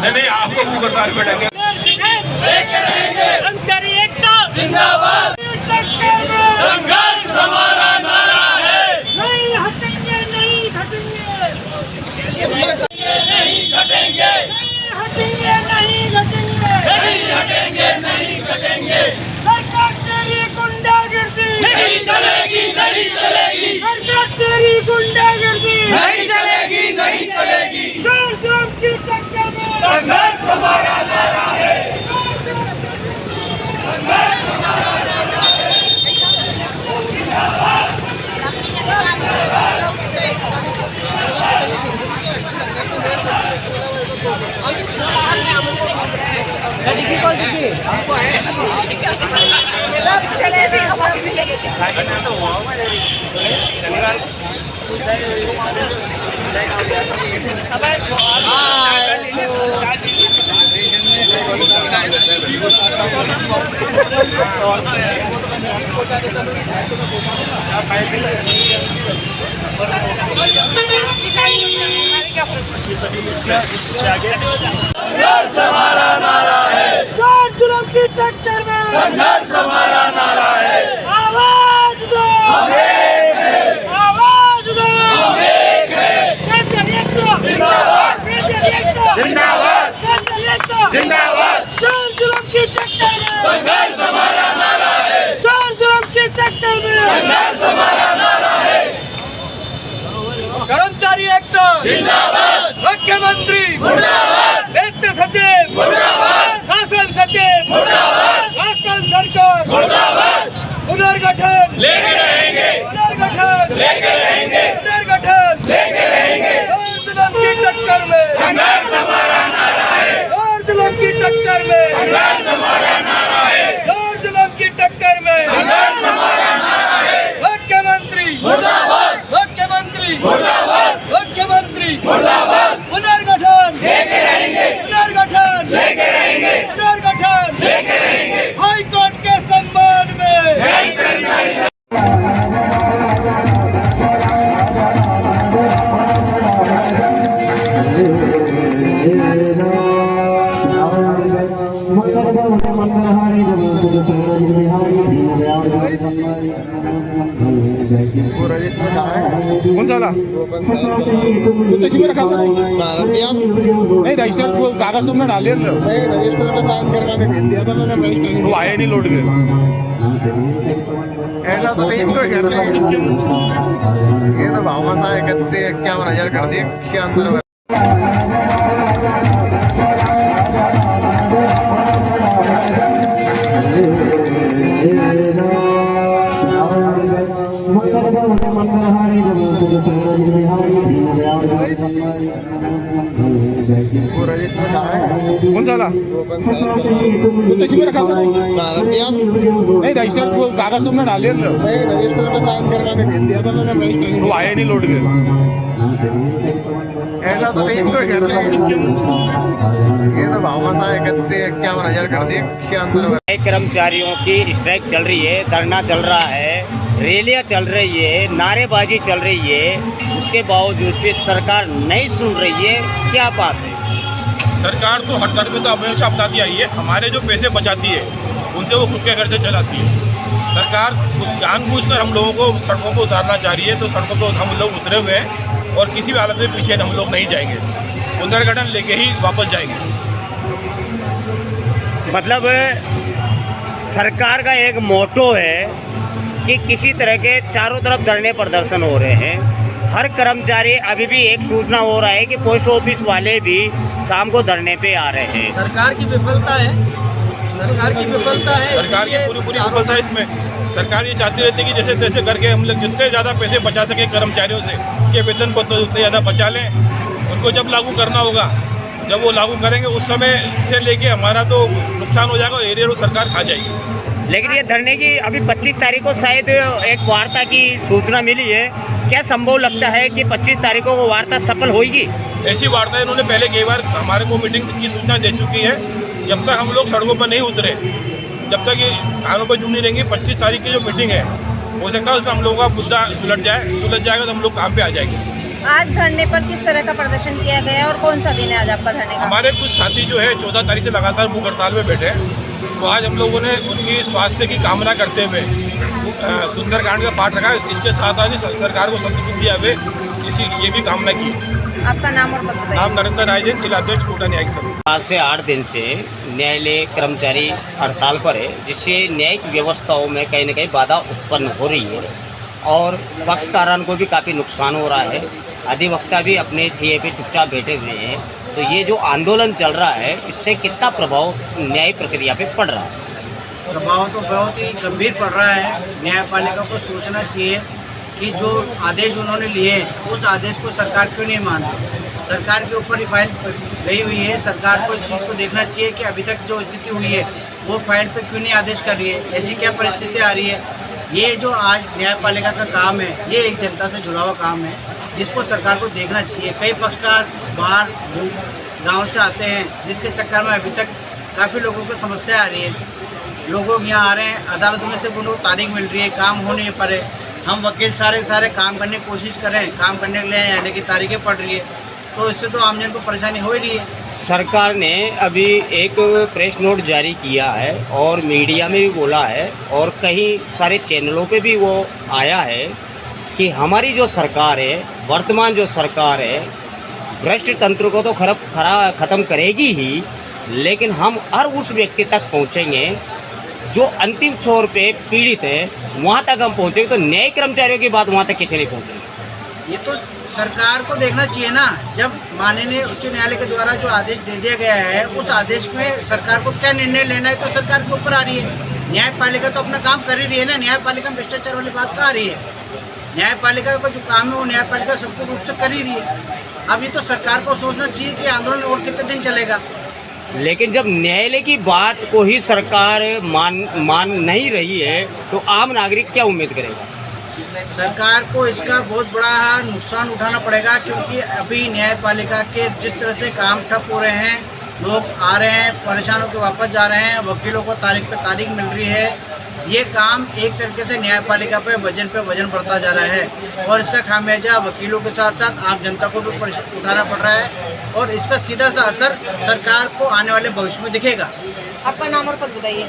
नहीं आपको मुकरदार बैठेंगे। कर्मचारी एकता जिंदाबाद। संघर्ष हमारा नारा है, नहीं हटेंगे नहीं हटेंगे, नहीं हटेंगे, हटेंगे नहीं हटेंगे, नहीं हटेंगे नहीं हटेंगे। सरकार तेरी गुंडागर्दी नहीं चलेगी नहीं चलेगी, सरकार तेरी गुंडागर्दी नहीं चलेगी नहीं चलेगी। जोर की टक्कर में संघर्ष हमारा नारा है, संघर्ष हमारा नारा है। संघर्ष हमारा नारा है, जोर जुल्म की टक्कर में संघर्ष हमारा नारा है। आवाज दो आवाज दो, जिंदाबाद जिंदाबाद जिंदाबाद। जोर जुल्म की टक्कर में संघर्ष हमारा नारा है, जोर जुल्म की टक्कर में संघर्ष हमारा नारा है। कर्मचारी एकता जिंदाबाद, मुख्यमंत्री मुर्दाबाद, वित्त सचिव मुर्दाबाद, शासन सचिव मुर्दाबाद, राष्ट्र सरकार मुर्दाबाद। पुनर्गठन लेके रहेंगे, पुनर्गठन लेके रहेंगे, पुनर्गठन लेके रहेंगे। जुल्म की टक्कर में संघर्ष हमारा नारा है, जुल्म की टक्कर में संघर्ष हमारा नारा है, जुल्म की टक्कर में संघर्ष हमारा नारा है। मुख्यमंत्री मुर्दाबाद, मुख्यमंत्री मुर्दाबाद, मुख्यमंत्री मुर्दाबाद। पुनर्गठन लेके रहेंगे, पुनर्गठन लेके रहेंगे, पुनर्गठन लेके रहेंगे। हाई कोर्ट के सम्मान में कौन सा रखा हुआ नहीं रजिस्टर को कागज तुमने डाल दिया रजिस्टर में साइन करवाने भेज दिया था मैंने, रजिस्टर वो आया नहीं लौट के। ऐसा तो नहीं कोई करते, ये तो भावना सा इकट्ठे क्या नजर कर दिए क्या अंदर। कौन सा रखा हुआ नहीं रजिस्टर को कागज तुमने डाल दिया रजिस्टर में साइन करवाने भेज दिया था मैंने, रजिस्टर वो आया नहीं लौट के। ऐसा तो नहीं कोई करते, ये तो भावना सा इकट्ठे क्या नजर कर दिए क्या अंदर। कर्मचारियों की स्ट्राइक चल रही है, धरना चल रहा है, रैलियां चल रही है, नारेबाजी चल रही है, उसके बावजूद भी सरकार नहीं सुन रही है। क्या बात है? सरकार तो हर तरह में तो हमेशा अपनाती आई है, हमारे जो पैसे बचाती है उनसे वो खुद के घर से चलाती है। सरकार जानबूझकर हम लोगों को सड़कों पर उतारना चाह रही है, तो सड़कों पर हम लोग उतरे हुए हैं और किसी भी हालत में पीछे हम लोग नहीं जाएंगे, पुनर्गठन लेके ही वापस जाएंगे। मतलब सरकार का एक मोटो है कि किसी तरह के चारों तरफ धरने प्रदर्शन हो रहे हैं। हर कर्मचारी, अभी भी एक सूचना हो रहा है कि पोस्ट ऑफिस वाले भी शाम को धरने पे आ रहे हैं। सरकार की विफलता है, सरकार की विफलता है, सरकार की पूरी विफलता है इसमें। सरकार ये चाहती रहती है कि जैसे तैसे करके हम लोग जितने ज़्यादा पैसे बचा सके कर्मचारियों से, के वेतन को तो उतने ज़्यादा बचा लें। उनको जब लागू करना होगा, जब वो लागू करेंगे उस समय से लेके हमारा तो नुकसान हो जाएगा और एरिया को सरकार खा जाएगी। लेकिन ये धरने की अभी 25 तारीख को शायद एक वार्ता की सूचना मिली है। क्या संभव लगता है कि 25 तारीख को वो वार्ता सफल होगी? ऐसी वार्ता इन्होंने पहले कई बार हमारे को मीटिंग की सूचना दे चुकी है। जब तक हम लोग सड़कों पर नहीं उतरे, जब तक ये कानों पर जुड़ी रहेंगी, 25 तारीख की जो मीटिंग है हो सकता है उसमें हम लोगों का मुद्दा सुलझ जाएगा, तो हम लोग काम पे आ जाएंगे। आज धरने पर किस तरह का प्रदर्शन किया गया है और कौन सा दिन है आज आपका धरने का? हमारे कुछ साथी जो है 14 तारीख से लगातार भूख हड़ताल में बैठे हैं। तो आज हम लोगों ने उनकी स्वास्थ्य की कामना करते हुए सुंदरकांड का पाठ रखा है। इसके साथ आज सरकार को संतुष्टि हुए इसी ये भी कामना की। आपका नाम और पद बताइए। नाम नरेंद्र राय जैन, जिलाध्यक्ष कोटा न्यायिक समिति। आज से 8 दिन से न्यायालय कर्मचारी हड़ताल पर है, जिससे न्यायिक व्यवस्थाओं में कहीं न कहीं बाधा उत्पन्न हो रही है और पक्षकारों को भी काफ़ी नुकसान हो रहा है। अधिवक्ता भी अपने ठिये पे चुपचाप बैठे हुए हैं। तो ये जो आंदोलन चल रहा है, इससे कितना प्रभाव न्याय प्रक्रिया पे पड़ रहा है? प्रभाव तो बहुत ही गंभीर पड़ रहा है। न्यायपालिका को सोचना चाहिए कि जो आदेश उन्होंने लिए उस आदेश को सरकार क्यों नहीं मान रही। सरकार के ऊपर ही फाइल गई हुई है। सरकार को इस चीज़ को देखना चाहिए कि अभी तक जो स्थिति हुई है वो फाइल पे क्यों नहीं आदेश कर रही है, ऐसी क्या परिस्थिति आ रही है। ये जो आज न्यायपालिका का काम है, ये एक जनता से जुड़ा हुआ काम है, जिसको सरकार को देखना चाहिए। कई पक्षकार बाहर गाँव से आते हैं, जिसके चक्कर में अभी तक काफ़ी लोगों को समस्या आ रही है। लोग यहाँ आ रहे हैं, अदालतों में सिर्फ उनको तारीख मिल रही है, काम हो नहीं पा रहे। हम वकील सारे काम करने की कोशिश कर रहे हैं, काम करने के लिए आए, लेकिन तारीखें पड़ रही है, तो इससे तो आमजन को परेशानी हो ही रही है। सरकार ने अभी एक प्रेस नोट जारी किया है और मीडिया में भी बोला है और कई सारे चैनलों पे भी वो आया है कि हमारी जो सरकार है, वर्तमान जो सरकार है, भ्रष्ट तंत्र को तो ख़त्म करेगी ही, लेकिन हम हर उस व्यक्ति तक पहुँचेंगे जो अंतिम छोर पे पीड़ित है, वहाँ तक हम पहुँचेंगे। तो न्याय कर्मचारियों की बात वहाँ तक कैसे नहीं पहुँचेगी? ये तो सरकार को देखना चाहिए ना। जब माननीय उच्च न्यायालय के द्वारा जो आदेश दे दिया गया है, उस आदेश में सरकार को क्या निर्णय लेना है तो सरकार के ऊपर आ रही है। न्यायपालिका तो अपना काम कर ही रही है ना। न्यायपालिका में भ्रष्टाचार वाली बात कहाँ आ रही है? न्यायपालिका का जो काम है वो न्यायपालिका सबको रूप से कर ही रही है। अब ये तो सरकार को सोचना चाहिए कि आंदोलन और कितने दिन चलेगा। लेकिन जब न्यायालय की बात को ही सरकार मान नहीं रही है, तो आम नागरिक क्या उम्मीद करेगा? सरकार को इसका बहुत बड़ा नुकसान उठाना पड़ेगा, क्योंकि अभी न्यायपालिका के जिस तरह से काम ठप हो रहे हैं, लोग आ रहे हैं, परेशान होकर वापस जा रहे हैं, वकीलों को तारीख पे तारीख मिल रही है। ये काम एक तरीके से न्यायपालिका पे वजन बढ़ता जा रहा है और इसका खामियाजा वकीलों के साथ साथ आम जनता को भी उठाना पड़ रहा है और इसका सीधा सा असर सरकार को आने वाले भविष्य में दिखेगा। आपका नाम और पद बताइए।